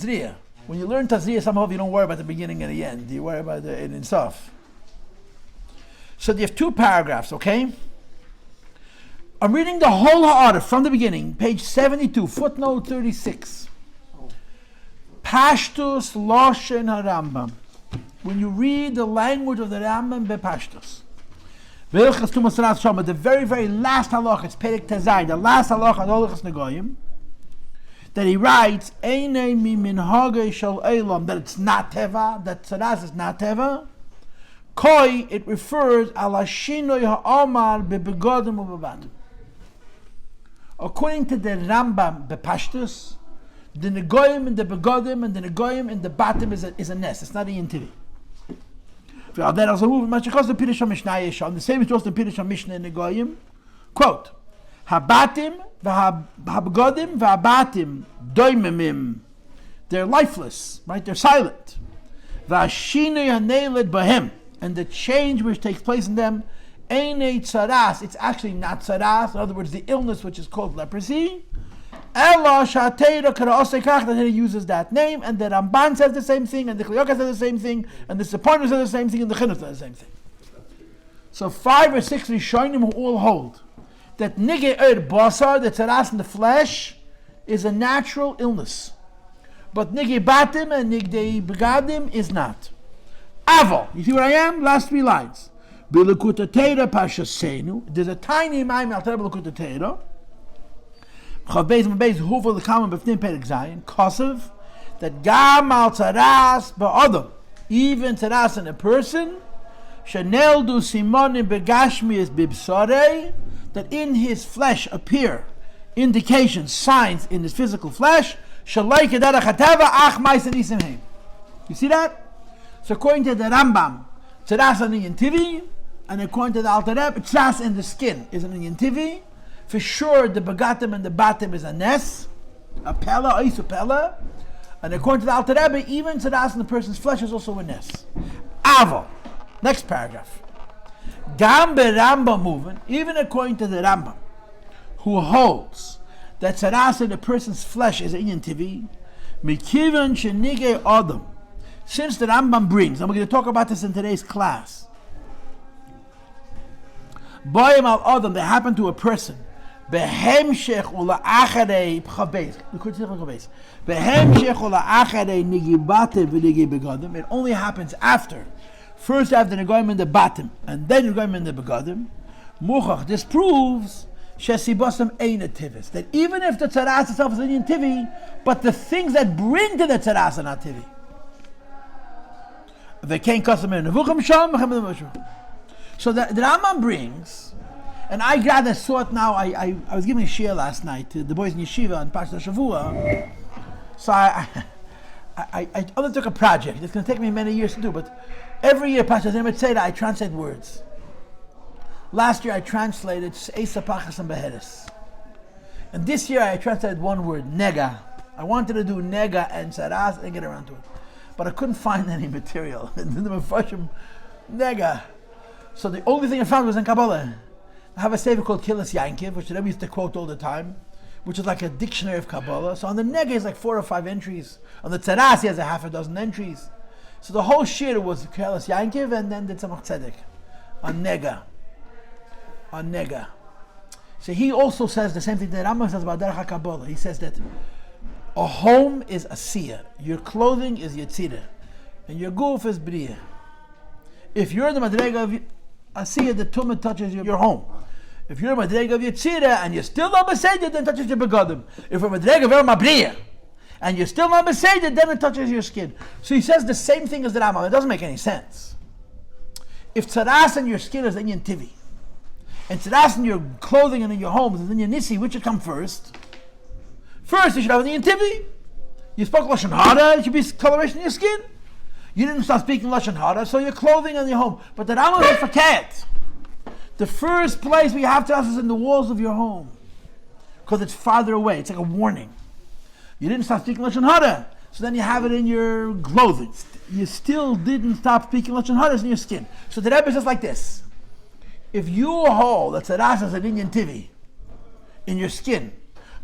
Tazria. When you learn Tazria, somehow you don't worry about the beginning and the end. You worry about the in Sof. So you have two paragraphs, okay? I'm reading the whole ha'arif from the beginning, page 72, footnote 36. Pashtus Loshen HaRambam. When you read the language of the Rambam, Bepashtus. The very, very last halach, it's Perek Tazai, the last halach on Holichas Negoyim, that he writes, Einei mi minhagei shel Eilam, that it's not Teva, that Tzara'as is not Teva. Koi, it refers ala shinoi ha'amar bebegodim u'bebadim. According to the Rambam Bepashtus, the Negoyim and the Begodim and the Negoyim and the Batim is a nest. It's not a Yintivi. On the same as the Pirush Mishnah in Negoyim, quote, Habatim v'habegodim v'habatim doimimim. They're lifeless, right? They're silent. V'ashinui haneled b'hem. And the change which takes place in them, Einei Tzara'as, it's actually not Tzara'as. In other words, the illness which is called leprosy. Ela Shateira Karaosei Kach, that he uses that name, and the Ramban says the same thing, and the Chliyoka says the same thing, and the Seponah says the same thing, and the Chinuch says the same thing. So 5 or 6 Rishonim who all hold that Nigei Basar, the Tzara'as in the flesh, is a natural illness. But Nigei Batim and Nigei Begadim is not. Aval, you see where I am? Last 3 lines. B'lekuta Teira Parsha Seinu. There's a tiny mime al Teira b'lekuta Teira. Kosev, that Gam al Tzara'as ba'adam, even Tzara'as in a person, Shaneldu Simonim begashmi is bibsarei, that in his flesh appear indications, signs in his physical flesh. Shalai kedara chateva ach ma'aser isim heim. You see that? So according to the Rambam, Tzara'as an Yantivi, and according to the Alter Rebbe, Tzara'as in the skin is an Yantivi. For sure, the Begatim and the Batim is a Nes, a Pella, a Isu Pella. And according to the Alter Rebbe, even Tzara'as in the person's flesh is also a Nes. Avo. Next paragraph. Gam Rambam movement, even according to the Rambam, who holds that Tzara'as in the person's flesh is a Inyan Tivi, Mikivan Shenige Adam. Since the Rambam brings, and we're going to talk about this in today's class, Boyim al Adam, they happen to a person. Behemshech ula acharei pchabeis. Behemshech ula acharei nigibatim v'nigibegadim. It only happens after. First after the negoyim and the batim, and then the negoyim and the begadim. Muchach. This proves shesibosam ein tivis, that even if the Tzara'as itself is in tivi, but the things that bring to the Tzara'as are not tivi. They can't custom in nevuchim sham. So the Rambam brings. And I gather thought now, I was giving a shir last night to the boys in Yeshiva on Parsha Shavua. So I undertook a project. It's going to take me many years to do, but every year, Parsha Tzedek, I translate words. Last year I translated Eisa Pachas and Beheres. And this year I translated one word, Nega. I wanted to do Nega and Tzara'as and get around to it. But I couldn't find any material. Nega. So the only thing I found was in Kabbalah. I have a sefer called Kilas Yankiv, which the Rebbe used to quote all the time, which is like a dictionary of Kabbalah. So on the Nega is like 4 or 5 entries. On the Tzara'as he has a half a dozen entries. So the whole shir was Kilas Yankiv and then the Tzemach Tzedek on Nega. On Nega. So he also says the same thing that Rambam says about Derech HaKabbalah. He says that a home is a siyah, your clothing is Yetzirah, and your goof is B'riyah. If you're the Madrega of a siyah, the tumah touches your home. If you're a Madrega of Yetzirah and you're still not Beseder, then it touches your begadim. If you're a Madrega of Mabriyah and you're still not Beseder, then it touches your skin. So he says the same thing as the Rambam. It doesn't make any sense. If Tzara'as in your skin is Inyan Tivi, and Tzara'as in your clothing and in your home is Inyan Nisi, which should come first? First, you should have an Inyan Tivi. You spoke Lashon Hara, it should be coloration in your skin. You didn't start speaking Lashon Hara, so your clothing and your home. But the Rambam is for cat. The first place where you have Tzara'as is in the walls of your home, because it's farther away. It's like a warning. You didn't start speaking Lashon Hara, so then you have it in your clothing. You still didn't stop speaking Lashon Hara, it's in your skin. So the Rebbe says like this: if you hold that Tzara'as is an Inyan Tivi in your skin,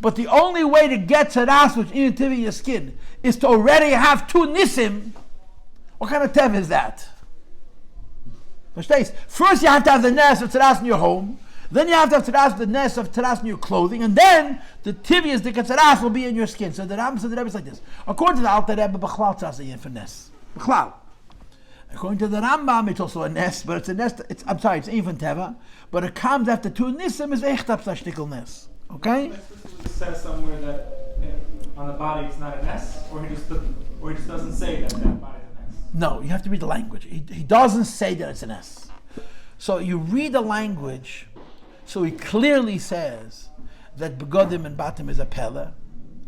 But the only way to get Tzara'as, which in Tiv in your skin, is to already have 2 nisim. What kind of Tev is that? First you have to have the nest of Tzara'as in your home, then you have to have the nest of Tzara'as in your clothing, and then the Tivius, the Tzara'as, will be in your skin. So the Rebbe is like this. According to the Alter Rebbe, B'chlal Tzara'as is for nest. B'chlal. According to the Rambam, it's also a nest, but it's a nest, it's even Teva, but it comes after 2 nisim, is Echtab Sashtikal nest. Okay? It says somewhere that on the body it's not a nest, or he just doesn't say that body's a nest. No, you have to read the language. He doesn't say that it's an S. So you read the language, so he clearly says that Begodim and Batim is a Pella,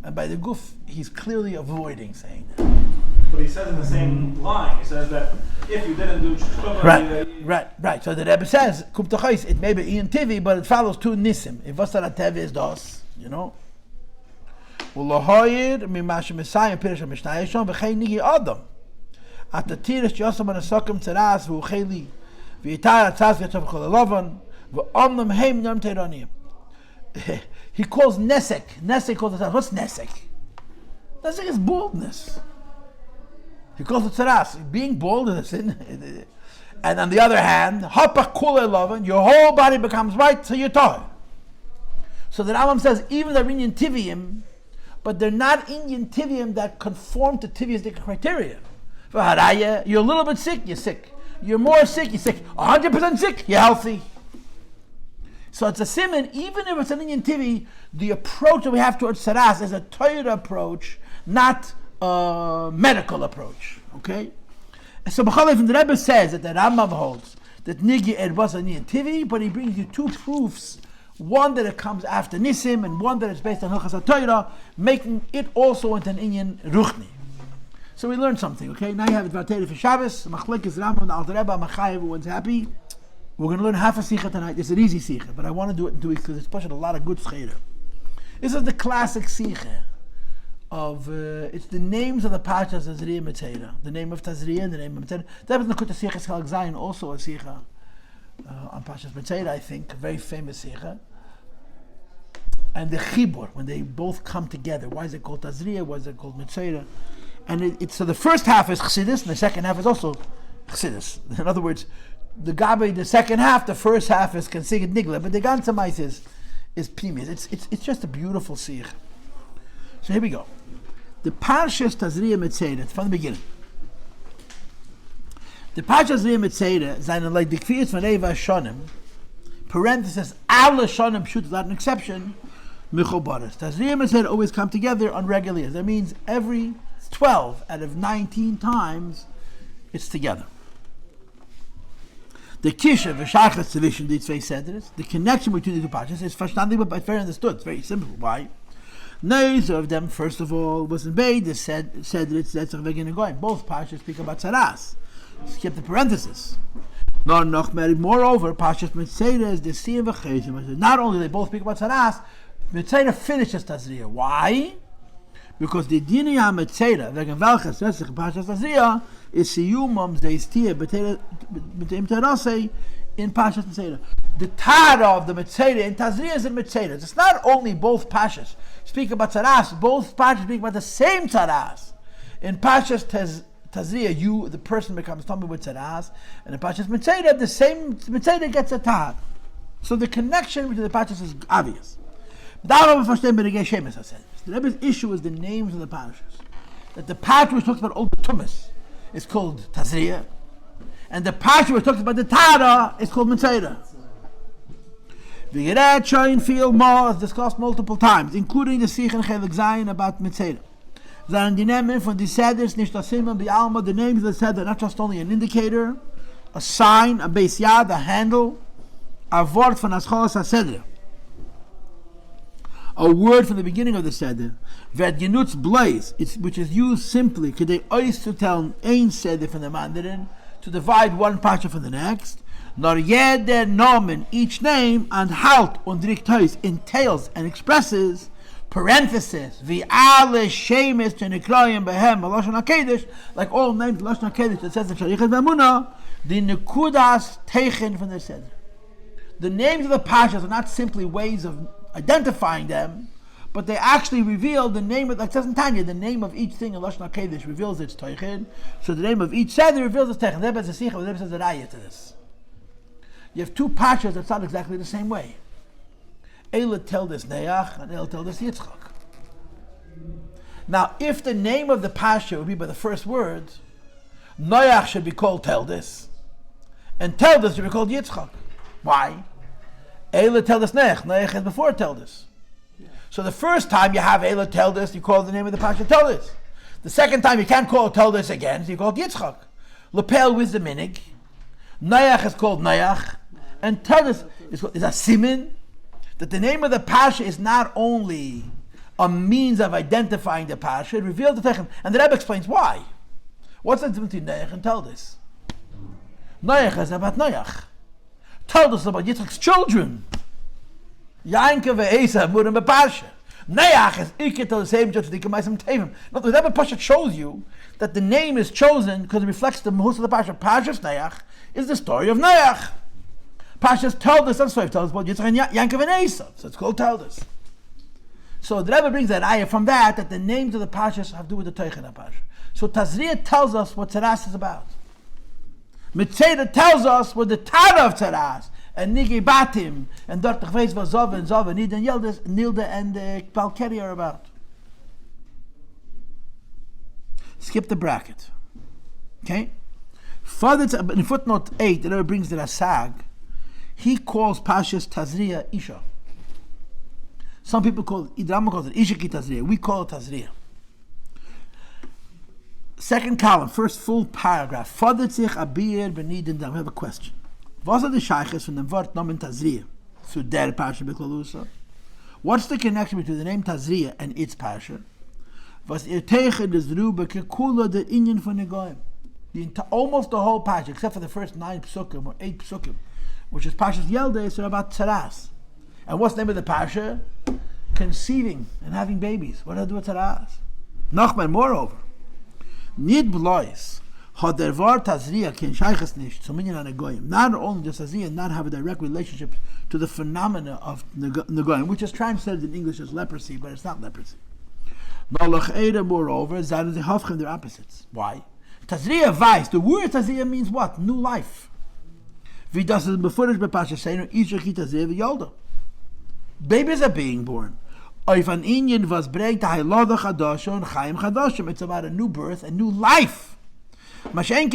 and by the Guf, he's clearly avoiding saying that. But he says in the same line, he says that if you didn't do Shkova... Right. So the Rebbe says, Kum Tachais, it may be Ian Tivi, but it follows 2 Nisim. If Vasara Tev is dos, you know. Ulohoyir, Mimash Messiah, Pirish Mishnayashon, V'chei Nigi Adam. At the Tirish Yosam and Sokim Tzara'as, V'ucheli, V'yitar Atzaz V'yatzav Cholalovon, V'omnam Heim Yom Teironiim. He calls Nesek. Nesek calls it. What's Nesek? Nesek is baldness. He calls it Tzara'as. Being bald is a sin. And on the other hand, Hapach Kule Lovan, your whole body becomes white, so you're tahor. So the Rambam says, even they're Inyan Tiviyim, but they're not Inyan Tiviyim that conform to Tiviy's criteria. For Haraya, you're a little bit sick, you're sick. You're more sick, you're sick. 100% sick, you're healthy. So it's a siman, even if it's an Inyan Tivi, the approach that we have towards Tzara'as is a Torah approach, not a medical approach. Okay? And so B'chalef, the Rebbe says that the Rambam holds that Nigi Ed was a Inyan Tivi, but he brings you 2 proofs. One that it comes after Nisim, and one that is based on Hilchas HaTorah, making it also into an Inyan Ruchni. So we learned something, okay? Now you have it Vateri for Shabbos, Machlekes Rambam, the Alter Rebbe, Machai, everyone's happy. We're going to learn half a Sikha tonight. It's an easy Sikha, but I want to do it in 2 weeks because it's pushing a lot of good Schera. This is the classic Sikha of, it's the names of the Parshas Tazria Metzera. The name of Tazria and the name of Metzera. That was Nekuta Sikha Chalak Zayin, also a Sikha on Parshas Metzera, I think, a very famous Sikha. And the Chibur, when they both come together. Why is it called Tazria? Why is it called Metzera? And so the first half is Chassidus, and the second half is also Chassidus. In other words, the Gabi, the second half, the first half is Konsigit Nigla, but the ganze Mais is Pnimis. It's just a beautiful Sikh. So here we go. The Parshas Tazria Metzera, it's from the beginning. The Parshas Tazria Metzera, seinen like the Kfiyas von Eva Shonim, parenthesis, alle Shonim Pshut, without an exception, Mechobaris. Tazria Metzera always come together on regular years. That means every 12 out of 19 times it's together. The Kisha, V'shachas Tzivishim, these two seders, the connection between the 2 parshas is verstandig, but very understood. It's very simple. Why? Neither of them, first of all, was in Beis. They said it's Zetzach V'gin Goyim. Both parshas speak about Tzara'as. Skip the parenthesis. Moreover, Parshas Metzera is the Siyam V'chezim. Not only they both speak about Tzara'as, Metzera finishes Tazria. Why? Because the Dini HaMetzera, wegen welches Zetzach Parshas Tazria, is Siyumam Zeistia B'teim Terasei in Parshas Metzera. The Tara of the Metzera in Tazria is in Metzera. It's not only both Parshas speak about Tzara'as, both Parshas speak about the same Tzara'as. In Parshas Tazria, the person becomes tummy with Tzara'as, and in Parshas Metzera, the same Metzera gets a Tara. So the connection between the Parshas is obvious. The Rebbe's issue is the names of the Parshas. That the Parsha which talks about all the Tumas is called Tazria, and the Parsha which talks about the Tara is called Metzera. The Gerat Shayin Field More is discussed multiple times, including the Sikh and Chelik Zayin about Metzera. The names of the Seders, Nishtasiman, Bi'alma, the names of the Seder are not just only an indicator, a sign, a Beis Yad, a handle, a word from Ascholas HaSeder. A word from the beginning of the Seder, Ved Genutz Blaze, which is used simply, Kedei Ois to tell ein Seder from the Mandarin, to divide one parsha from the next, nor jeder Nomen, each name, and halt und Riktois entails and expresses, parenthesis, vi alle shemes to nekroyim behem, Lashon HaKedesh, like all names Lashon HaKedesh that says in Sharichas B'Amunah, the nekudas teichen from the Seder. The names of the parshas are not simply ways of identifying them, but they actually reveal the name of, like it says in Tanya, the name of each thing in Lashon HaKodesh reveals its Teichen. So the name of each Seder reveals its Teichen. The Rebbe says a raya to this. You have two Parshas that sound exactly the same way. Eila tell this Neach and Eila tell this Yitzchak. Now, if the name of the Parsha would be by the first words, Noach should be called Teldis, and Teldis should be called Yitzchak. Why? Eila Teldis Neach. Neach is before Teldis. So the first time you have Eila Teldis, you call the name of the Parsha Teldis. The second time you can't call Teldis again, so you call it Yitzchak. Lepel with the minig. Noach is called Noach, and Teldis is a simin that the name of the Parsha is not only a means of identifying the Parsha, it reveals the Teichen. And the Rebbe explains why. What's the difference between Noach and Teldis? Noach is about Noach. Teldis is about Yitzchak's children. Yankov and Esav were in the Parsha. Noach is Ikit to the same judge the Kamaisam Tevim. Now the Rebbe Parsha shows you that the name is chosen because it reflects the Mahus of the Parsha. Parsha's Noach is the story of Noach. Parsha's Teldis, that's why it tells about Yitzchak and Yankov and Esav. So it's called Teldis. So the Rebbe brings that ayah from that the names of the Parshas have to do with the Teichen of Parsha. So Tazria tells us what Tzara'as is about. Mitzeda tells us what the Torah of Tzara'as and Nigi Batim and Dort Chveis Vazov and Zov and Nida and Yildes, Nilda and Balkeri are about. Skip the bracket. Okay? Further, in footnote 8, the Rebbe brings the Rasag. He calls Parshas Tazria Isha. Some people call it, Rambam calls it Ishaki Tazria. We call it Tazria. Second column, first full paragraph. Fordert sich abir beniden dam. We have a question. Was are the shayches from the word nomen Tazria? So der Parsha beklalusa. What's the connection between the name Tazria and its Parsha? Was teichen des Rube kekula the inyan von Negoim. Almost the whole Parsha, except for the first 9 psukim or 8 psukim, which is Parshas Yeldes, are about Tzara'as. And what's the name of the Parsha? Conceiving and having babies. What do I do with Tzara'as? Nachman, moreover, Nid blois had der Wort Tazria ken shayches nicht zu minyan negoyim. Not only does Tazria not have a direct relationship to the phenomena of negoyim, which is translated in English as leprosy, but it's not leprosy. Moreover, that they have their opposites. Why? Tazria weiß. The word Tazria means what? New life. Wie das es befurish bei Parsha Seinu Ishaki Tazria v'yolda. Babies are being born. It's about a new birth, a new life. Tzara'as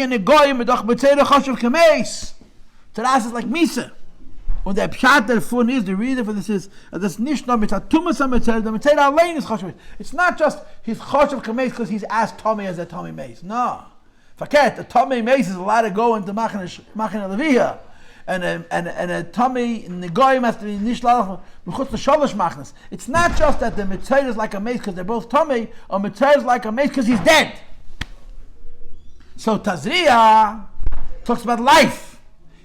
is like Misa. And the pshat davon is, the reason for this is, das nicht nur mit der Tumas am Metzeder, der Metzeder allein ist choshev. It's not just he's choshev kameis because he's as Tomei as a Tomei Meis. No. Forget, a Tomei Meis is allowed to go into Machon Leviyah. And a tummy in the goyim has to be nishlalach mechutz l'sholosh machnas. It's not just that the mitzvah is like a mace because they're both tummy, or mitzvah is like a mace because he's dead. So Tazria talks about life.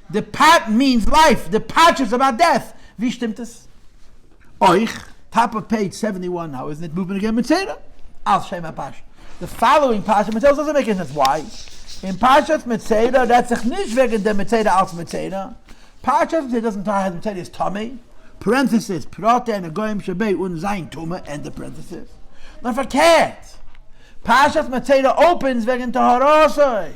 The pat means life. The patch is about death. Wie stimmt es? Euch, top of page 71 now, isn't it? Movement again mitzvah. Al Shema Pash. The following Parsha mitzvah doesn't make any sense. Why? In Parshas Metzeder, that's sich nicht wegen der Metzeder als Metzeder. Parshas Metzeder doesn't tell how the Metzeder is Tomei. Parenthesis, Prate and Goyim Shabbat und sein Tumme, end the parenthesis. Not verkehrt. Parshas Metzeder opens wegen Taharosoi.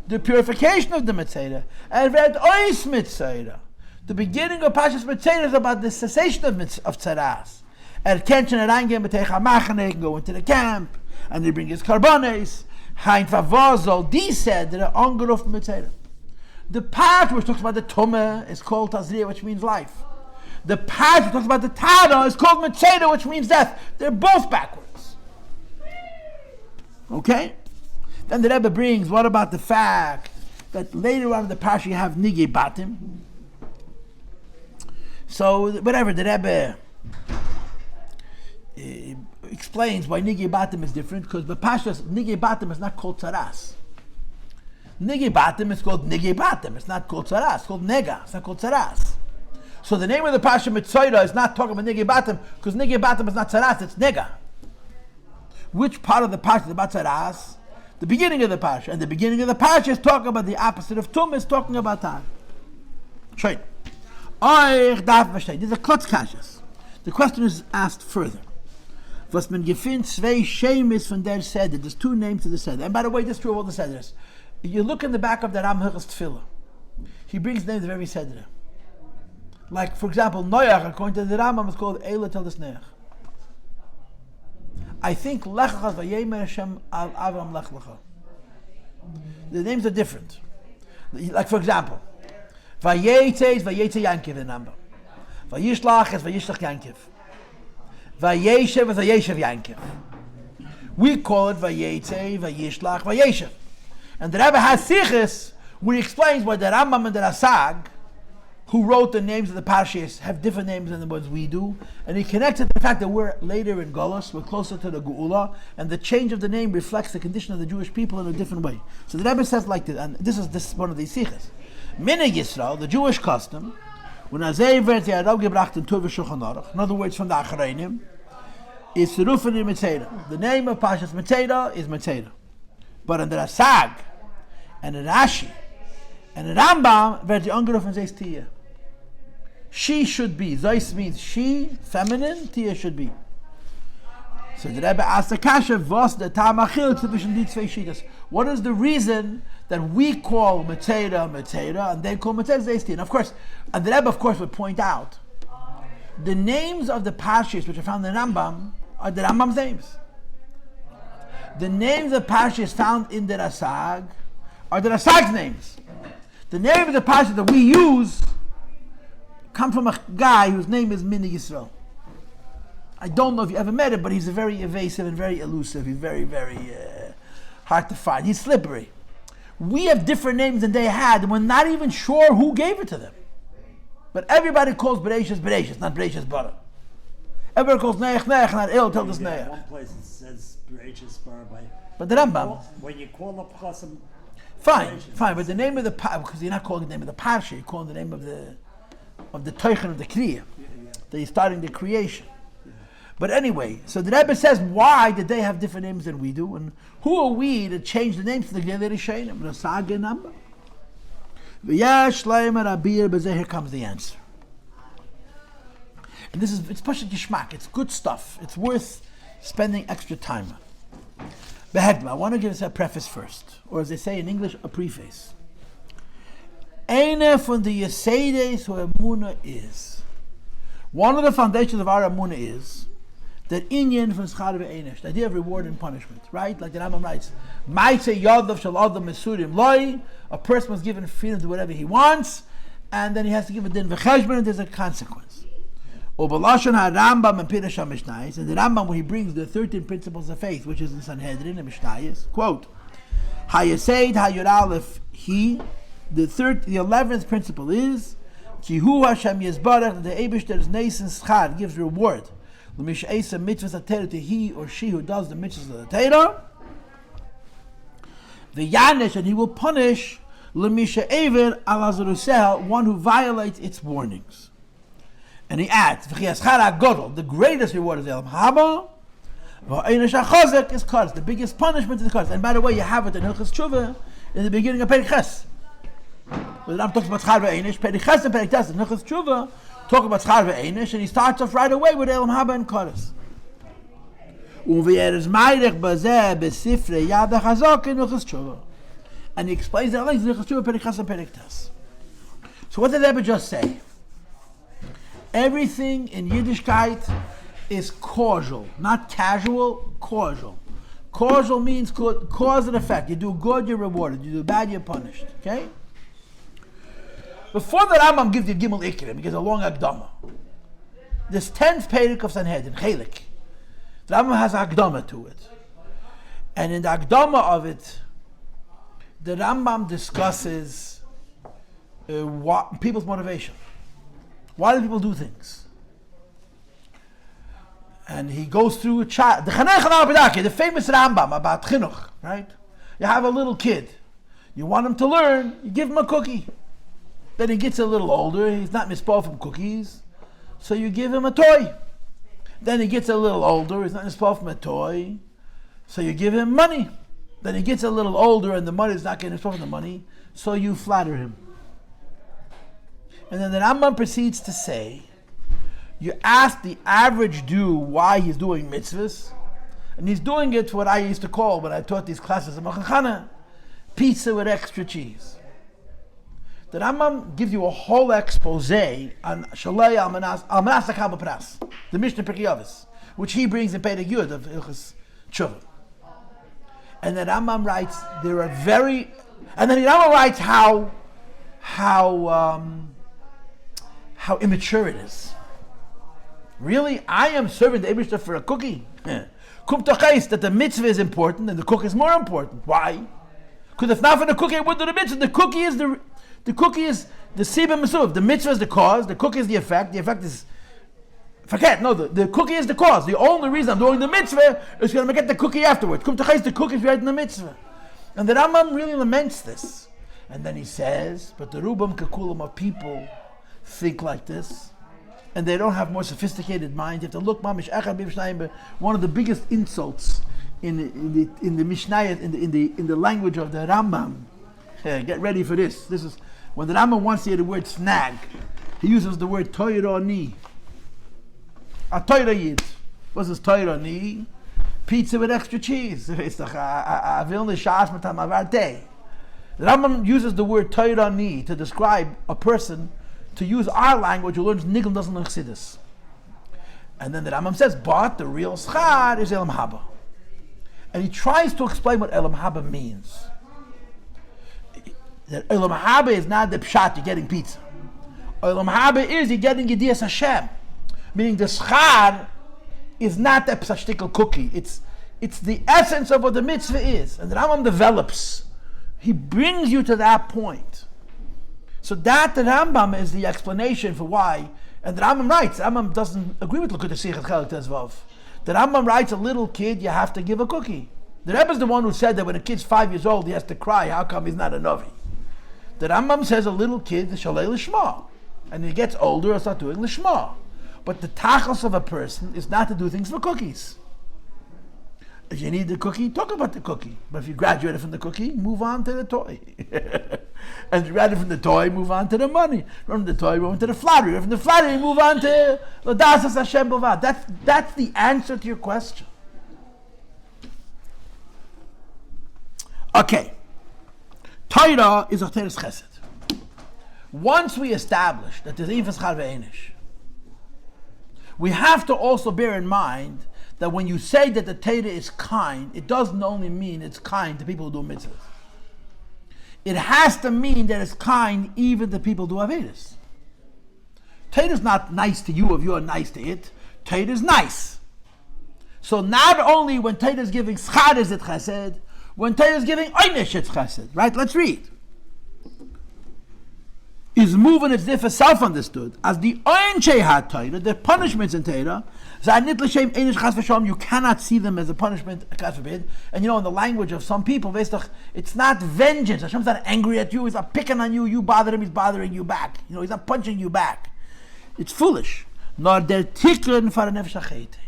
The purification of the Metzeder. And red ois Metzeder. The beginning of Parshas Metzeder is about the cessation of Tzara'as. Kenchen reingehen mit Techa Machane, go into the camp, and they bring his carbones. Hein Favazol, die said that are angerufen Metzeder. The part which talks about the Tumah is called Tazria, which means life. The part which talks about the Tada is called Metzeder, which means death. They're both backwards. Okay? Then the Rebbe brings, what about the fact that later on in the Parsha you have Nigi Batim? So, whatever, the Rebbe explains why Nigi Batim is different, because the Pashas Nigi Batim is not called Tzara'as. Nigi Batim is called Nigi Batim. It's not called Tzara'as. It's called Nega. It's not called Tzara'as. So the name of the Parsha Mitzvah is not talking about Nigi Batim, because Nigi Batim is not Tzara'as, it's Nega. Which part of the Parsha is about Tzara'as? The beginning of the Parsha. And the beginning of the Parsha is talking about the opposite of Tum, is talking about Tar. Schön. Euch darf verstehen. These are Klotzkashas. The question is asked further. Was man gefindt zwei Shemis von der Seder. There's two names to the Seder. And by the way, this is true of all the Seders. You look in the back of the Ram Hilchos Tefillah. He brings names of every Seder. Like, for example, Noach, according to the Rambam, is called Eila Teldes Noach. I think Lech Lecha Vayemer Hashem Al Avram Lech Lecha. The names are different. Like, for example, Vayetze is Vayetze Yankiv in Rambam. Vayishlach is Vayishlach Yankiv. Vayeshev is Vayeshev Yankiv. We call it Vayetze, Vayishlach, Vayeshev. And the Rebbe has Sichos where he explains why the Rambam and the Rasag, who wrote the names of the Parshas, have different names than the ones we do. And he connects it to the fact that we're later in Golus, we're closer to the Geula, and the change of the name reflects the condition of the Jewish people in a different way. So the Rebbe says like this, and this is one of these Sichos. Minig Yisrael, the Jewish custom, when Azei wird ja gebracht in Tov Shulchan Aruch, in other words, from the Achreinim, is Tzarufin in Metzeda. The name of Parshas Metzeda is Metzeda. But in the Rasag, and in Rashi, and in Rambam, wird die angerufen Zeis Tia. She should be. Zeis means she, feminine, Tia should be. So the Rebbe asked the Kasha, was the Tamachil zwischen die zwei Shitas? What is the reason that we call Metzeda, and they call Metzeda Zeis Tia? And of course, and the Rebbe of course would point out, the names of the Parshas which are found in Rambam are the Rambam's names. The names of the Parshas found in the Rasag are the Rasag's names. The name of the Parsha that we use come from a guy whose name is Minig Yisrael. I don't know if you ever met him, but he's very evasive and very elusive. He's very, very hard to find. He's slippery. We have different names than they had, and we're not even sure who gave it to them. But everybody calls Bereshis, not Bereshis Bara. Everybody calls Neach, not El, tell us Neach. One place it says Bereshis Bara by. But the Rambam. When you call up Chasam. Fine, but the name of the because you're not calling the name of the Parsha, you're calling the name of the Teichen of the Kriya. That you're starting the creation. But anyway, so the Rebbe says, why did they have different names than we do? And who are we to change the names to the Gedei Rishonim? The Saga number. Here comes the answer. And it's Pashat Yishmak. It's good stuff. It's worth spending extra time on. I want to give us a preface first, or as they say in English, a preface. Eine von the Yesedes who Emunah is. One of the foundations of our Emunah is that inyan from Schar ve'einish, the idea of reward and punishment, right? Like the Rambam writes, Ma'aseh yadav shel adam mesurim loi, a person was given freedom to do whatever he wants, and then he has to give a din v'cheshbon, and there's a consequence. Ubalashon ha-Rambam and Pirush ha-Mishnayos, and the Rambam where he brings the 13 principles of faith, which is in Sanhedrin and Mishnayos, quote, Ha-Yesed ha-Yud Aleph, the 11th principle is, Kihu Hashem Yezbarach, the Eibishter's Neis and Schar gives reward, L'mish Eisa mitzvahs ha-Torah, to he or she who does the mitzvahs of the Torah, the Yanesh, and he will punish, L'mish Eivir al-Hazaruseh, one who violates its warnings. And he adds, the greatest reward is Elam Haba, is Kars, the biggest punishment is Kars. And by the way, you have it in Hilchos Tshuva in the beginning of Perek Ches. When the Ram talks about Schar ve'einish, Perek Ches and Perek Tes in Hilchos Tshuva talk about Schar ve'einish, and he starts off right away with Elam Haba and Kars. And he explains that in Hilchos Tshuva, Perek Ches and Perek Tes. So what did the Rebbe just say? Everything in Yiddishkeit is causal, not casual, causal. Causal means cause and effect. You do good, you're rewarded. You do bad, you're punished. Okay? Before the Rambam gives you Gimel Ikrim, he gives a long Akdama. This 10th Perek of Sanhedrin, Chelik, the Rambam has Akdama to it. And in the Akdama of it, the Rambam discusses people's motivation. Why do people do things? And he goes through the famous Rambam about chinuch, right? You have a little kid. You want him to learn, you give him a cookie. Then he gets a little older, he's not mispo from cookies, so you give him a toy. Then he gets a little older, he's not mispo from a toy, so you give him money. Then he gets a little older and the money is not getting mispo from the money, so you flatter him. And then the Rambam proceeds to say You ask the average Jew why he's doing mitzvahs, and he's doing it for what I used to call, when I taught these classes in Machon, pizza with extra cheese. The Rambam gives you a whole expose on Shalei Almanas Akal B'Pras, the Mishnah Pirkei Avos, which he brings in Perek Yud of Ilchus Tshuva. And the Rambam writes, and then the Rambam writes how immature it is. Really? I am serving the Eibishter for a cookie? Kum tochais, that the mitzvah is important and the cookie is more important. Why? Because if not for the cookie, I wouldn't do the mitzvah. The cookie is the sibah mesuv. The mitzvah is the cause, the cookie is the effect is... Forget, no, the cookie is the cause. The only reason I'm doing the mitzvah is going to get the cookie afterwards. Kum tochais, the cookie is right in the mitzvah. And the Rambam really laments this. And then he says, but the Rubam Kakulam of people think like this, and they don't have more sophisticated minds. You have to look, Mamish Echad B'Mishnayim, one of the biggest insults in the Mishnayot, in the language of the Rambam. Get ready for this. This is when the Rambam wants to hear the word snag, he uses the word Torah ni. A Torah yid. What's this Torah ni? Pizza with extra cheese. It's the Vilna Shas Matam Avarte. The Rambam uses the word Torah ni to describe a person, to use our language, who learns Nigel doesn't learn Chassidus. And then the Rambam says, but the real schar is Elam Haba. And he tries to explain what Elam Haba means. That Elam Haba is not the pshat, you're getting pizza. Elam Haba is you're getting Yediyas Hashem. Meaning the schar is not a psashtikal cookie. It's the essence of what the mitzvah is. And the Rambam develops. He brings you to that point. So that the Rambam is the explanation for why. And the Rambam writes, the Rambam doesn't agree with Likkutei Sichos Chelik Tezvav. The Rambam writes, a little kid, you have to give a cookie. The Rebbe is the one who said that when a kid's 5 years old, he has to cry. How come he's not a Navi? The Rambam says a little kid, Shalei Lishma. And he gets older, he'll start doing Lishma. But the tachos of a person is not to do things for cookies. If you need the cookie, talk about the cookie. But if you graduated from the cookie, move on to the toy. And if you graduated from the toy, move on to the money. From the toy, move on to the flattery. From the flattery, move on to lyhadus Hashem Bavad. That's the answer to your question. Okay. Torah is Acheres Chesed. Once we establish that there's Infas Char Ve'enish, we have to also bear in mind that when you say that the Torah is kind, it doesn't only mean it's kind to people who do mitzvahs. It has to mean that it's kind even to people who do avedis. Torah is not nice to you if you're nice to it. Torah is nice. So not only when Torah is giving schar is it chesed, when Torah is giving einish it's chesed. Right? Let's read. Is moving its different self-understood as the Einshei HaTorah, the punishments in Torah, you cannot see them as a punishment, and in the language of some people, it's not vengeance. Hashem's not angry at you, he's not picking on you, you bother him, he's bothering you back. He's not punching you back. It's foolish. Nor der Tikkun for a nefesh achete.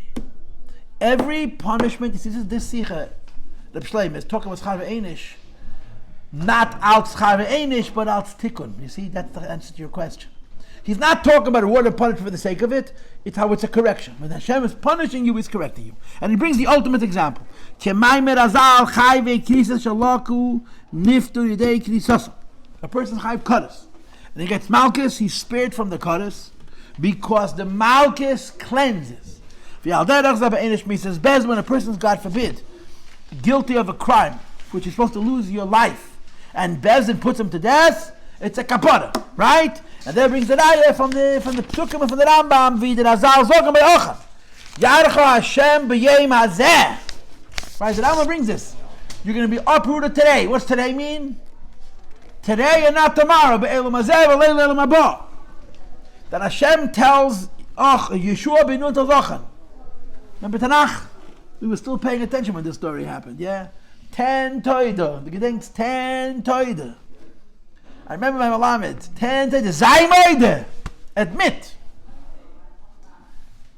Every punishment, this Sicha, the Shleim is talking about Schar Ve'enish, not out Schar Ve'enish, but out Tikkun. You see, that's the answer to your question. He's not talking about a word of punishment for the sake of it. It's how it's a correction. When Hashem is punishing you, He's correcting you. And he brings the ultimate example. A person's chayv kadas. And he gets malchus, he's spared from the kadas because the malchus cleanses. Says Bez, when a person's, God forbid, guilty of a crime, which is supposed to lose your life, and Bezdin puts him to death, it's a kapara, right? And then brings the raya from the Psukim and from the Rambam, Vidir Azal Zogam Be'ocham. Yarcha Hashem B'yem Hazeh. Right, the Rambam brings this. You're going to be uprooted today. What's today mean? Today and not tomorrow. Be'elam Hazeh V'leil Elam Haba. That Hashem tells Yeshua bin Nun Tazochan. Remember Tanakh? We were still paying attention when this story happened, yeah? 10 toida. The Gedenk's 10 toida. I remember my Malamed, 10 toida. Zay moide. Admit.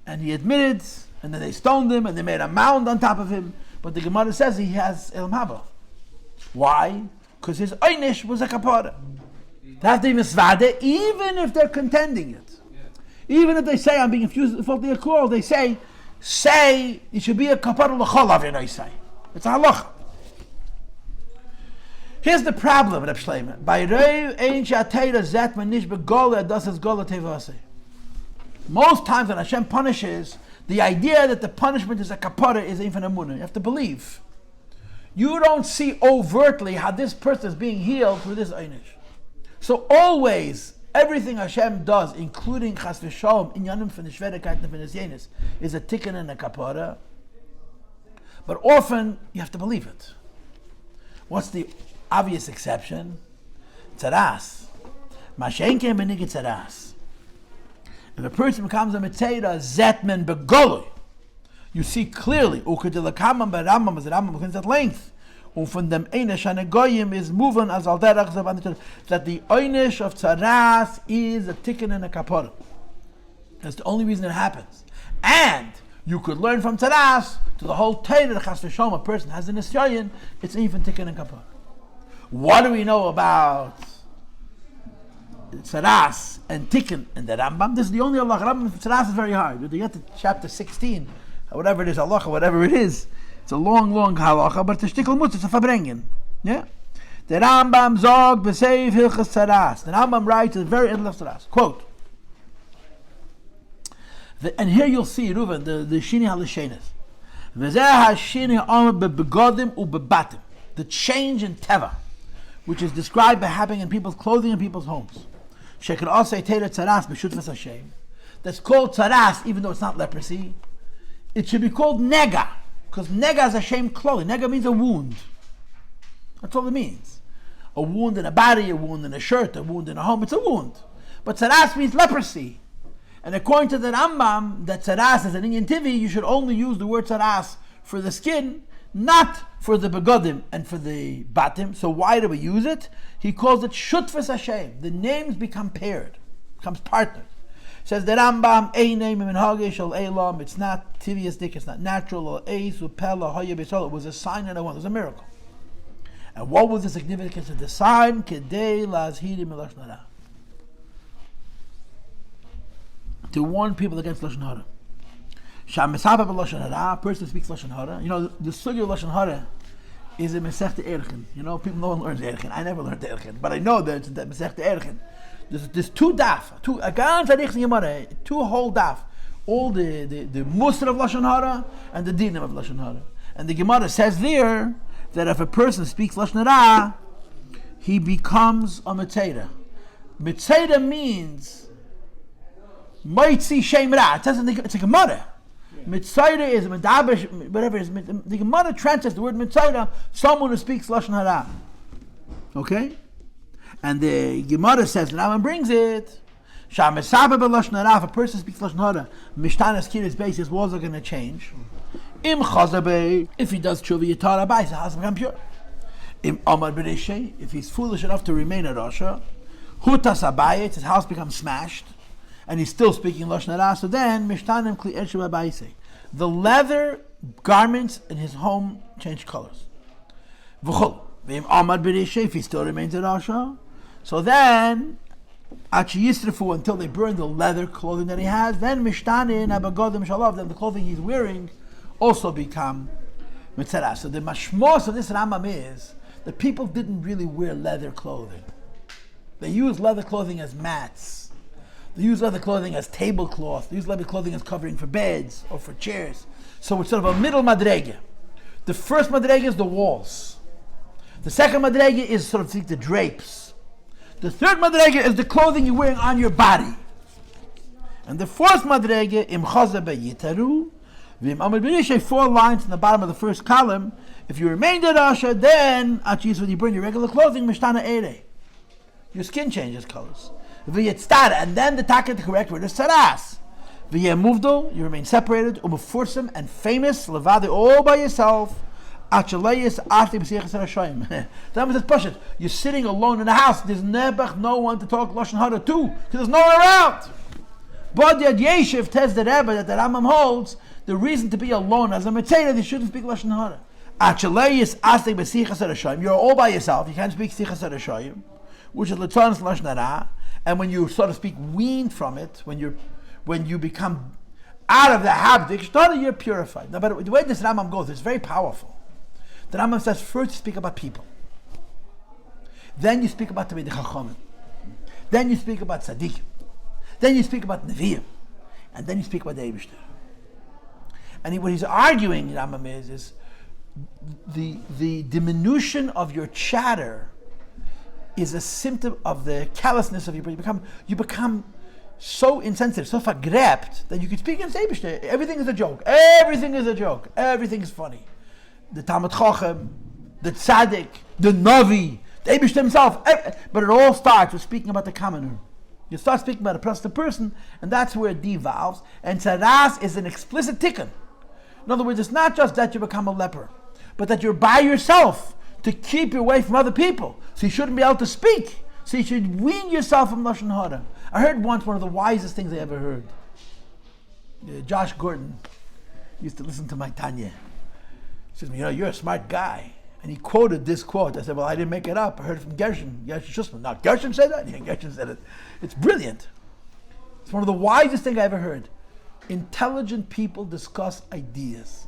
And he admitted, and then they stoned him, and they made a mound on top of him. But the Gemara says he has Elam Haba. Why? Because his einish was a kapara. They have to be misvade, even if they're contending it. Even if they say I'm being infused with faulty alcohol, they say it should be a kapara l'chol avin say. It's a halacha. Here's the problem, Reb Shlomo. By reiv ein she'atayra zet manish begola das es gola tevase. Most times when Hashem punishes, the idea that the punishment is a kapara is even a munah. You have to believe. You don't see overtly how this person is being healed through this einish. So always, everything Hashem does, including chas v'shalom, inyanim from the shvedekait and from the yenis, is a tikkun and a kapara. But often, you have to believe it. What's the obvious exception? Tzara'as. Mashenke benigit tzara'as. If a person becomes a mitzayda, zetmen begoloi, you see clearly, ukedilakamam beramam, as the Rambam begins at length, from them einish hanegoyim is moving as al derech zav, that the einish of tzara'as is a tikkun and a kapara. That's the only reason it happens. And you could learn from tzara'as to the whole Torah, chas v'shalom, a person has an nisyayin, it's even tikkun and kapara. What do we know about tzara'as and tikkun and the Rambam? This is the only Allah. Rambam tzara'as is very hard. You get to chapter 16, whatever it is, Allah, whatever it is. It's a long halacha, but it's a shtickle mutz, it's a verbringen. Yeah? The Rambam zog b'seiv hilchas tzara'as. The Rambam writes at the very end of tzara'as. Quote. And here you'll see, Reuven, the shini halishenes. V'zeh hashini ha'amr bebegodim u'bebatim. The change in teva, which is described by happening in people's clothing and people's homes. Shekar asay teira tzara'as b'shutfas Hashem. That's called tzara'as, even though it's not leprosy. It should be called nega, because nega is Hashem clothing. Nega means a wound. That's all it means. A wound in a body, a wound in a shirt, a wound in a home, it's a wound. But tzara'as means leprosy. And according to the Rambam, that tzara'as is an inyan tivi, you should only use the word tzara'as for the skin, not for the begodim and for the batim. So why do we use it? He calls it shutfas Hashem. The names become paired, becomes partnered. Says the Rambam, a name in hagish al elam. It's not tiviistic, it's not natural. Or eis upela hayabisol. It was a sign and a wonder. It was a miracle. And what was the significance of the sign? Kedei lazhirim lashon hara. To warn people against lashon hara. Shamisaba b'lashon hara. A person speaks lashon hara. You know, the sugya of lashon hara is a mesechta erchin. You know, no one learns erchin. I never learned erchin, but I know that it's a mesechta erchin. There's two daf, two whole daf, all the musar of lashon hara and the dinim of lashon hara. And the Gemara says there that if a person speaks lashon hara, he becomes a mitzayda. Mitzayda means moitzi shem ra. It's a Gemara. Mitzayda is medaber, whatever it is. The Gemara translates the word mitzayda, someone who speaks lashon hara. Okay. And the Gemara says, the Rambam brings it, if a person speaks lashon hara, mishtanas kiris base, his walls are going to change. If he does tshuva yitara bais, his house will become pure. If he's foolish enough to remain a rasha, hutas abayit, his house becomes smashed, and he's still speaking lashon hara. So then mishtanim kli eshu abayise, the leather garments in his home change colors. If he still remains a rasha, so then, until they burn the leather clothing that he has, then mishtanin abagodim shalav, then the clothing he's wearing also become mitzara'as. So the mashmos of this Rambam is that people didn't really wear leather clothing. They used leather clothing as mats. They used leather clothing as tablecloth. They used leather clothing as covering for beds or for chairs. So it's sort of a middle madrega. The first madrega is the walls. The second madrega is sort of the drapes. The third madrega is the clothing you're wearing on your body. And the fourth madrega, im chazabe yitaru, v'im amad b'rishay, 4 lines in the bottom of the first column. If you remain the rasha, then, when you burn your regular clothing, mishtana ere. Your skin changes colors. V'yitztara, and then the correct word is tzara'as. V'yemuvdo, you remain separated, umufursim, and famous, levade, all by yourself. The Rambam says, push it. You're sitting alone in the house. There's never no one to talk lashon hara to, because there's no one around. But the Yeshiv tells the rebbe that the Rambam holds the reason to be alone as a mitzayda, they shouldn't speak lashon hara. You're all by yourself. You can't speak sichas harashayim, which is l'tzanas lashon hara. And when you, so to speak, weaned from it, when when you become out of the habit, you're purified. Now, but the way this Rambam goes, it's very powerful. The Rambam says, first you speak about people. Then you speak about the Chachamim. Then you speak about Tzaddikim. Then you speak about Nevi'im. And then you speak about the Eibishter. And what he's arguing, Rambam, is the diminution of your chatter is a symptom of the callousness of your brain. You become so insensitive, so vergräbt, that you can speak against Eibishter. Everything is a joke. Everything is a joke. Everything is funny. The Talmud Chacham, the Tzaddik, the Navi, the Eibishter himself. But it all starts with speaking about the commoner. You start speaking about a person to person, and that's where it devolves. And Tzara'as is an explicit tikkun. In other words, it's not just that you become a leper, but that you're by yourself to keep you away from other people. So you shouldn't be able to speak. So you should wean yourself from Lashon Hara. I heard once one of the wisest things I ever heard. Josh Gordon used to listen to my Tanya. He says, you're a smart guy. And he quoted this quote. I said, well, I didn't make it up. I heard it from Gershon. Now, Gershon said that? Yeah, Gershon said it. It's brilliant. It's one of the wisest things I ever heard. Intelligent people discuss ideas.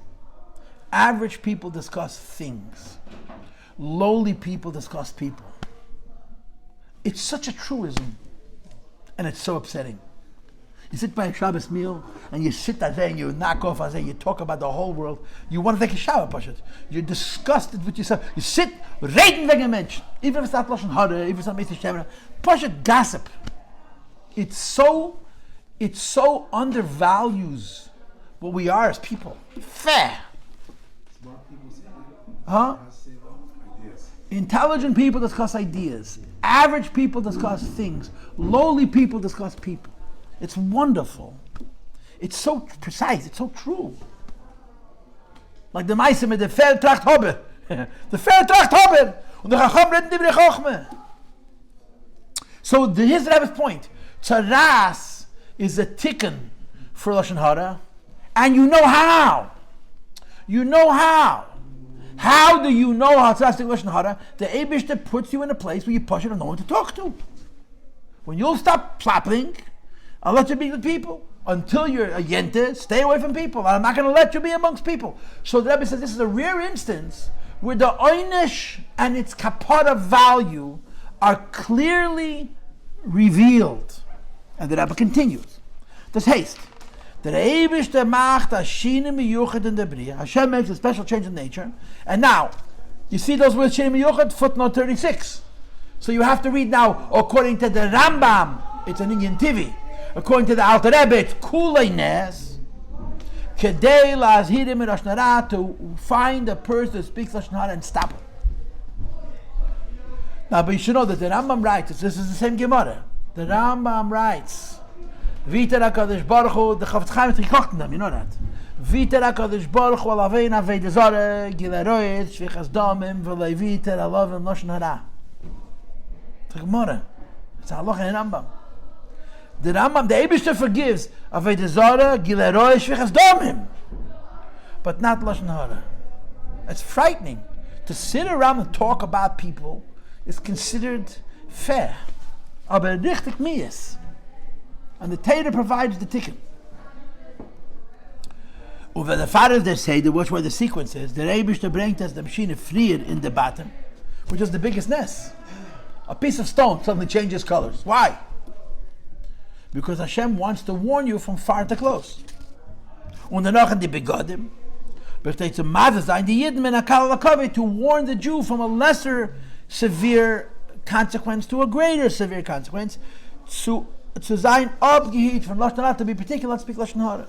Average people discuss things. Lowly people discuss people. It's such a truism. And it's so upsetting. You sit by a Shabbos meal, and you sit there and you knock off, you talk about the whole world. You want to take a shower, Pashat. You're disgusted with yourself. You sit, reden wegen Mensch. Even if it's not Lashon Hara, even if it's not Meister Shemra. Pashat, gossip. It so undervalues what we are as people. Fair. Huh? Intelligent people discuss ideas. Average people discuss things. Lowly people discuss people. It's wonderful. It's so precise. It's so true. Like the Meise mit der Fer tracht Hobbe. The Fer tracht Hobbe. Und der Chacham reden die Chochme. So here's the Rebbe's point. Tzara'as is a tikkun for Lashon Hara. And you know how. You know how. How do you know how Tzara'as is Lashon Hara? The Eibishter puts you in a place where you push it and no one to talk to. When you'll stop plopping, I'll let you be with people. Until you're a yente, stay away from people. I'm not going to let you be amongst people. So the Rebbe says this is a rare instance where the oynish and its kapara value are clearly revealed. And the Rebbe continues. Das heißt, der Eibishter macht a shine miyuchet in der Bria. Hashem makes a special change in nature. And now, you see those words shine miyuchet, footnote 36. So you have to read now, according to the Rambam, it's an Indian TV. According to the Alter Rebbe, it's kuleines, kedei lazhirim in Lashon Hara, to find a person who speaks Lashon Hara and stop him. Now, but you should know that the Rambam writes, this is the same Gemara. The Rambam writes, Viter HaKadosh Baruch Hu, the Chafetz Chaim is gekochten them, you know that. Viter HaKadosh Baruch Hu alavein avei zara, gilaroyet, shvichas damim, v'lei viter alavim Lashon Hara. It's a Gemara. It's a halacha in Rambam. The Rambam, the Eibishter forgives avei zara, gilaroyet, shvichas damim, but not Lashon Hara. It's frightening. To sit around and talk about people is considered fair. Aber richtig mies. And the Torah provides the tikkun. Over the fathers they say, which where the sequence is, the Eibishter bringt us the machine frier in the bottom, which is the biggest nest. A piece of stone suddenly changes colors. Why? Because Hashem wants to warn you from far to close. Und danach in die Begodim, besteht zum Maze sein, die Yidden in Akal Lakavi, to warn the Jew from a lesser severe consequence to a greater severe consequence, zu sein abgehielt von Lashon Hara, to be particular, let's speak Lashon Hara.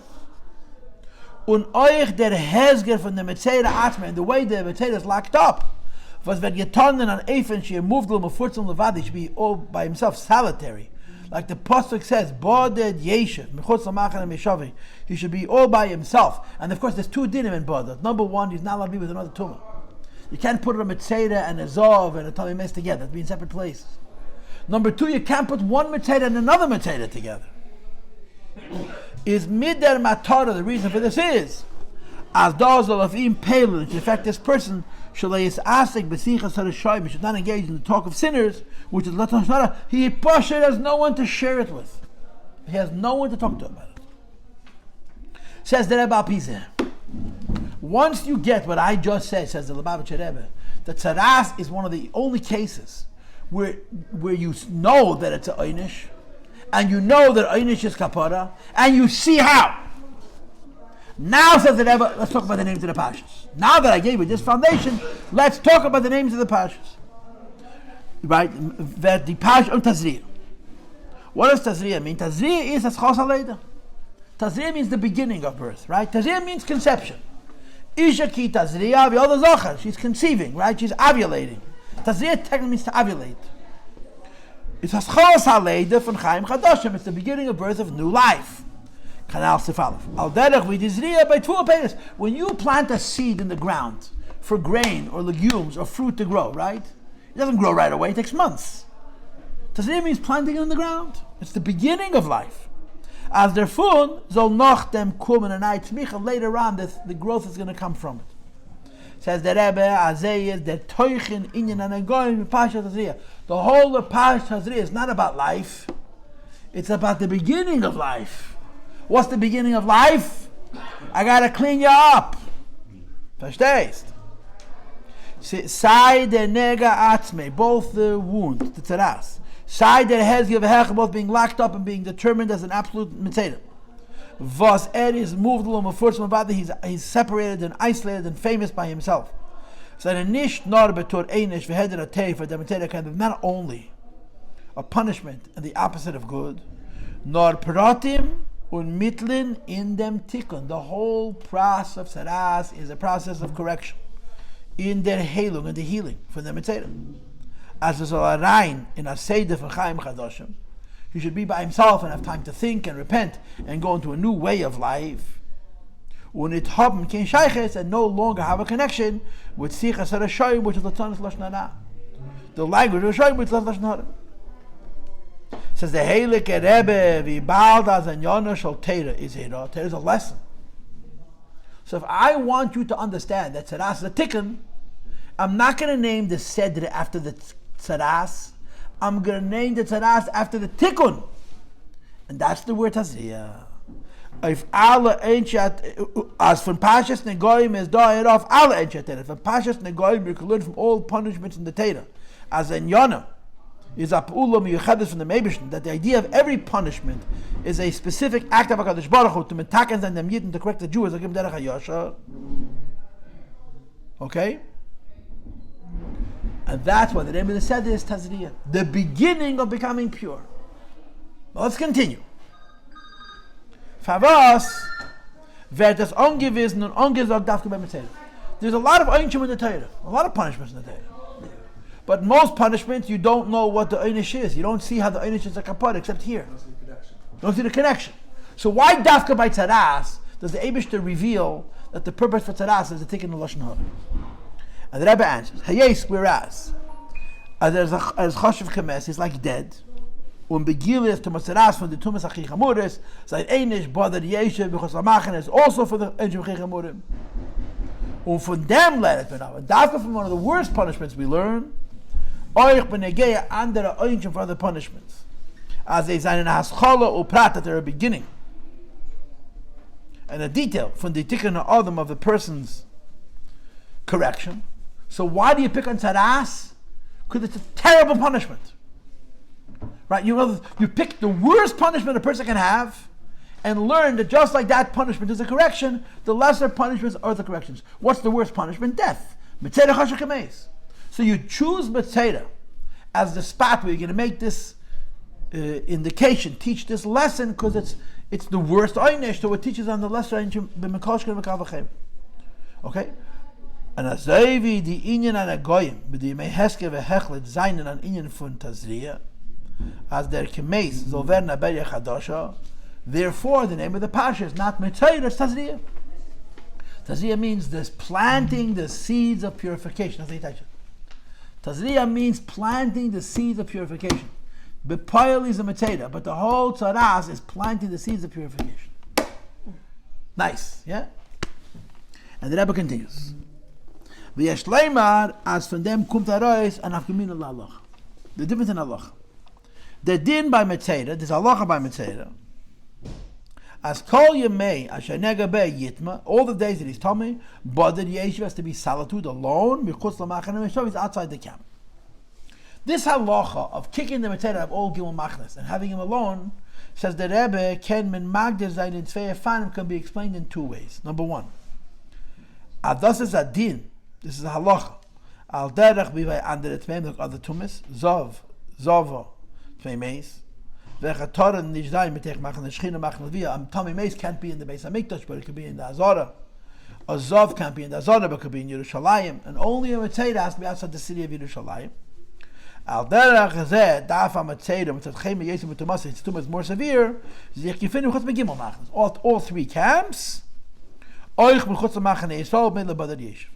Und euch der Hezger von der Metzera Atme, and the way the Metzera is locked up, was wird getonnen an Eifen, she moved l'um afurzum levadi, should be all by himself, solitary. Like the Pasuk says, Boded Yeshev, Mechutz l'machan ha'mishavi, he should be all by himself. And of course there's two dinim in Boded. Number one, he's not allowed to be with another tumah. You can't put a Metzera and a Zov and a Talmid Mes together, they'd be in separate places. Number two, you can't put one Metzera and another Metzera together. Is Mider Matara, the reason for this is, as Dazal of Im Pelin, in fact this person, should not engage in the talk of sinners, which is Lashon Hara, he has no one to share it with. He has no one to talk to about it. Says the Rebbe Alpizeh. Once you get what I just said, says the Lubavitcher Rebbe, the Tzara'as is one of the only cases where you know that it's an einish, and you know that einish is kapara, and you see how. Now, says the Rebbe, let's talk about the names of the Parshas. Now that I gave you this foundation, let's talk about the names of the Parshas. Right? The Parsha on Tazria. What does Tazria mean? Tazria is Aschos HaLeida. Tazria means the beginning of birth, right? Tazria means conception. Isha ki Tazria v'yoda zocher. She's conceiving, right? She's ovulating. Tazria technically means to ovulate. It's Aschos HaLeida from Chaim Chadoshim. It's the beginning of birth of new life. Kanal Sefalef. Al derech v'dizriya by tvua peiros. When you plant a seed in the ground for grain or legumes or fruit to grow, right? It doesn't grow right away. It takes months. Tazria means planting it in the ground. It's the beginning of life. As der fun zol noch dem kumen and tzmicha. Later on, the growth is going to come from it. Says the Rebbe, Azayis, the toichin inyan and agoyim Parsha Tazria. The whole of Parsha Tazria is not about life. It's about the beginning of life. What's the beginning of life? I gotta clean you up. Verstehst? Sai der nega atzme, both the wound, the Tzara'as. Sai der hezgi v'hecha, both being locked up and being determined as an absolute mitzvah. Vos is moved along before he's separated and isolated and famous by himself. So the nish nor betor einish v'heder atei for the mitzvah kind of not only a punishment and the opposite of good, nor pratim und mitlin in dem tikkun. The whole process of Tzara'as is a process of correction. In der Heilung, in the healing for the mitzvah. As is a rein in a seder von Chaim Chadoshim, he should be by himself and have time to think and repent and go into a new way of life. Und it haben kein shayches, and no longer have a connection with sichas harashoyim, which is the tongue's lashon hara. The language of Hashoyim, which is lashon hara. Says the Heilige Rebbe, v'balda zanyona shel Torah is Torah. Torah is a lesson. So if I want you to understand that Tzara'as is a tikkun, I'm not going to name the Seder after the Tzara'as. I'm going to name the Tzara'as after the tikkun. And that's the word Tazria. If alle Einchat, as from Parshas Negoyim is da of alle Einchat. From Parshas Negoyim, you can learn from all punishments in the Torah. As in Yonah, is a p'ula miyuchadus from the Meibishn, that the idea of every punishment is a specific act of HaKadosh Baruch Hu to metaken and them yidden to correct the Jews, like him derech hayosha. Okay? And that's why the name of the Seder is Tazria, the beginning of becoming pure. Now let's continue. Favos, wer das ungewissen und ungesagt darf bei Mitzvah. There's a lot of Einshim in the Torah, a lot of punishments in the Torah. But most punishments, you don't know what the einish is. You don't see how the einish is a kapara, except here. You don't see the connection. So why dafka by Tzara'as does the Eibishter reveal that the purpose for Tzara'as is to take in the lashon hara? And the Rebbe answers, Hayes, whereas as chashiv kames, he's like dead. Begilis to Tzara'as from the tumas Achei Temimim, seit einish bothered yeshiv because Machon is also for the Achei Temimim. And from them let it be now. And dafka from one of the worst punishments we learn. Oich b'negeya andere oinchim for other punishments, as they zayin haschala uprat, that they're a beginning and a detail from the tikkun adam of the person's correction. So why do you pick on Tzara'as? Because it's a terrible punishment, right? You pick the worst punishment a person can have, and learn that just like that punishment is a correction, the lesser punishments are the corrections. What's the worst punishment? Death. Mitzvah chashiv kameis. So you choose Mitzvah as the spot where you're going to make this indication, teach this lesson, because it's the worst einish, so it teaches on the lesser einish b'mekoshken v'kavachem. Okay? And azayvi di inyan an agoyim b'di meheske v'hechlet zaynen an inyan fun Tazria as der kemeis zolver naberya chadosha. Therefore, the name of the Parsha is not Mitzvah, it's Tazria. Tazria means this planting the seeds of purification. Tazria means planting the seeds of purification. Bepoil is a Mitzvah, but the whole Tzara'as is planting the seeds of purification. Nice, yeah? And the Rebbe continues. V'yesh leimar, as from them kumt arois and afgemin Allah. The difference in Allah. The din by Mitzvah, this halacha by Mitzvah, As kol yemei asher nega be yitma, all the days that he's tummy, but the yeshiv has to be solitude alone. Michutz lamachane mishav, he's outside the camp. This halacha of kicking the metzeder of all gimel machnes and having him alone, says the rebbe, ken men magder zayin in tzvei fanim, can be explained in two ways. Number one, adas is a din. This is a halacha. Al derech bivay under the tmeim like other tumis, zova, tmei meis. V'chatoren nishday mitech machne shchina machne via. Tummy meis can't be in the Beis Hamikdash, but it could be in the Azara. A zov can't be in the Azara, but it could be in Yerushalayim. And only a metzeder has to be outside the city of Yerushalayim. Al derech hazeh daf ha-metzeder mitzad chayim yesim v'tumas, its tumah is more severe. Zech yifinu chutz megimel machnes. All three camps. Oich b'chutz machne yisrael b'nei lebadad yeshiv.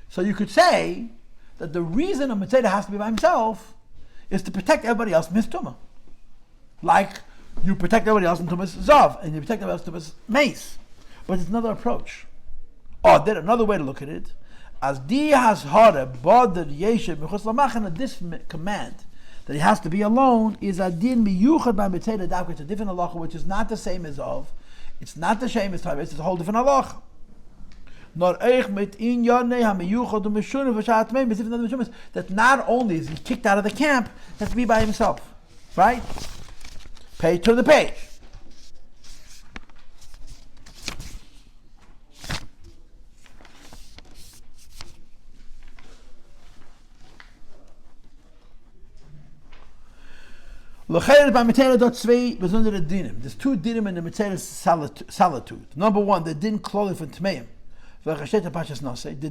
So you could say that the reason a metzeder has to be by himself is to protect everybody else from his tumah. Like you protect everybody else from tumah's zav, and you protect everybody else from tumah's mace. But it's another approach. Or then another way to look at it, as di has hara bodad yeshiv b'chutz lamachane, this command that he has to be alone is a din miyuchad by metzeder davka. It's a different halacha, which is not the same as of. It's not the same as time. It's a whole different halacha. That not only is he kicked out of the camp, he has to be by himself. Right? Page to the page. There's two dinim in the Metzeder's solitude. Number one, the din clothing from Tmeim. The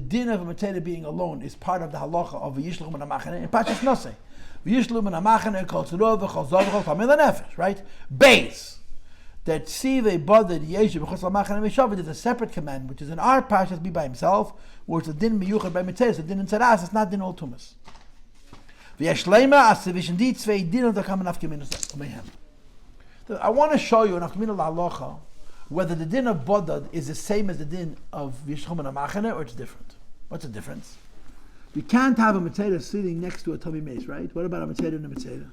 din of a metzeder being alone is part of the halacha of v'yishluch min hamachane in Parshas Nosei. V'yishluch min hamachane kol tzara'as v'chol zav v'chol tamei lenefesh. Right? Beis that tzivei boded yeshiv b'chutz lamachane mishav is a separate command, which is in our Parshas be by himself, which is the din miyuchad by metzeder. The din in Tzara'as is not din all tumas. V'yashleima as zwischen die zwei dinim da kann man afgeminus mehem. I want to show you an afgeminus halacha whether the din of bodad is the same as the din of Yishchum and Amachane, or it's different. What's the difference? We can't have a metzeder sitting next to a tummy mace, right? What about a metzeder and a metzeder?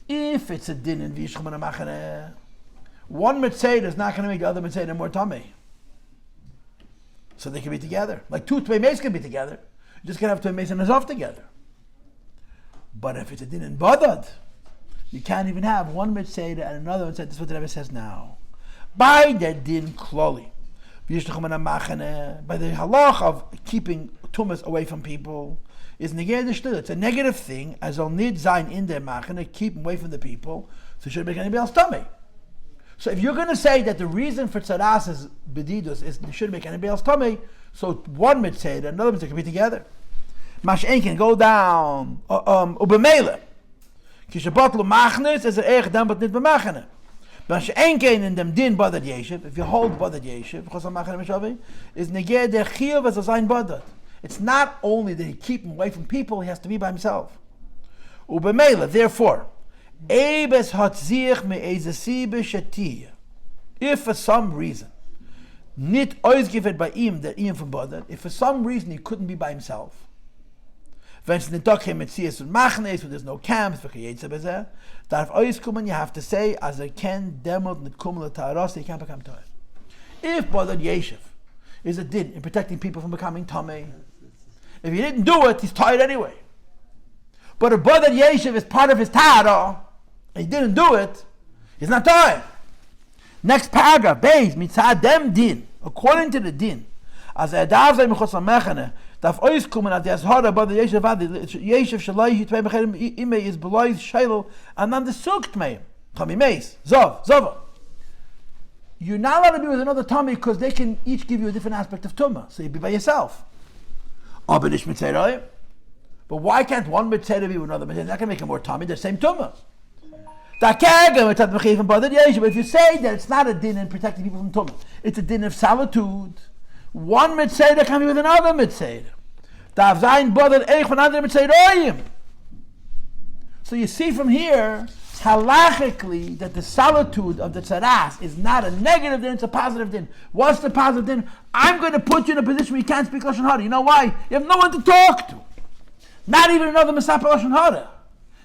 If it's a din in Yishchum and Amachane, one metzeder is not going to make the other metzeder more tummy. So they can be together. Like two tummy mace can be together. You just can't have tummy mace and a zov together. But if it's a din in bodad, you can't even have one metzeder and another metzeder. This is what the Rebbe says now. By the din kloli, by the halach of keeping tumas away from people, is negated. It's a negative thing, as al nid zayin in their machane, keep away from the people, so it shouldn't make anybody else tummy. So if you're going to say that the reason for tzara'as is bedidus is you shouldn't make anybody else tummy, so one metzeder and another metzeder can be together. Machon can go down ubemele. Kishabotlu machnes is erg dan but nit bemachne. But she kein in dem din bodad yeshiv, if you hold bodad yeshiv, because machne mishavi, is neged der chiyuv as a zayin bodad. It's not only that he keep him away from people, he has to be by himself. Ubemele, therefore, ebes hat zich me ezesibe shatiyah. If for some reason, nit oizgivet by him that him from bodad, if for some reason he couldn't be by himself, when there's no camps, you have to say, as I can demo the kumula ta'aros, you can't become Torah. If bodad yeshiv is a din in protecting people from becoming tamei, if he didn't do it, he's tired anyway. But if bodad yeshiv is part of his ta'ara, and he didn't do it, he's not tired. Next paragraph, Beis mitzad dem din, according to the din, as a dav zay mechutz lamechane, daf ois kumen at the ashara bodad yeshiv shalai hitmei mechem ime is beloy shaylo and then the sukt meim tami meis zova. You're not allowed to be with another tummy because they can each give you a different aspect of tumah, so you be by yourself. But why can't one metzeder be with another metzeder? That can make him more tummy. They're the same tumah. But if you say that it's not a din in protecting people from tumah, it's a din of solitude. One metzeder can be with another metzeder. So you see from here, halachically, that the solitude of the tzara'as is not a negative din, it's a positive din. What's the positive din? I'm going to put you in a position where you can't speak Lashon Hara. You know why? You have no one to talk to. Not even another Mesapeh Lashon Hara.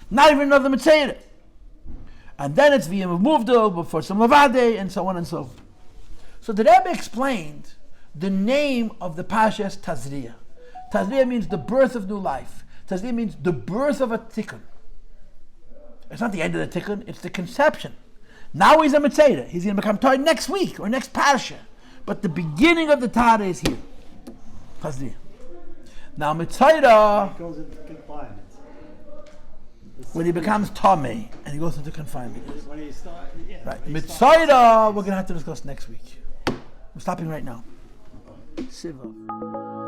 Not even another Mitzayra. And then it's V'yim Muvdil before some Lavade, and so on and so forth. So the Rebbe explained the name of the Parsha is Tazria. Tazria means the birth of new life. Tazria means the birth of a tikkun. It's not the end of the tikkun, it's the conception. Now he's a Mitzayra. He's going to become Torah next week or next Parsha. But the beginning of the Torah is here. Tazria. Now Mitzayra, Goes into confinement. when he becomes Tomei and he goes into confinement. When he start, yeah. Right. when he Mitzayra, we're going to have to discuss next week. I'm stopping right now. Siva.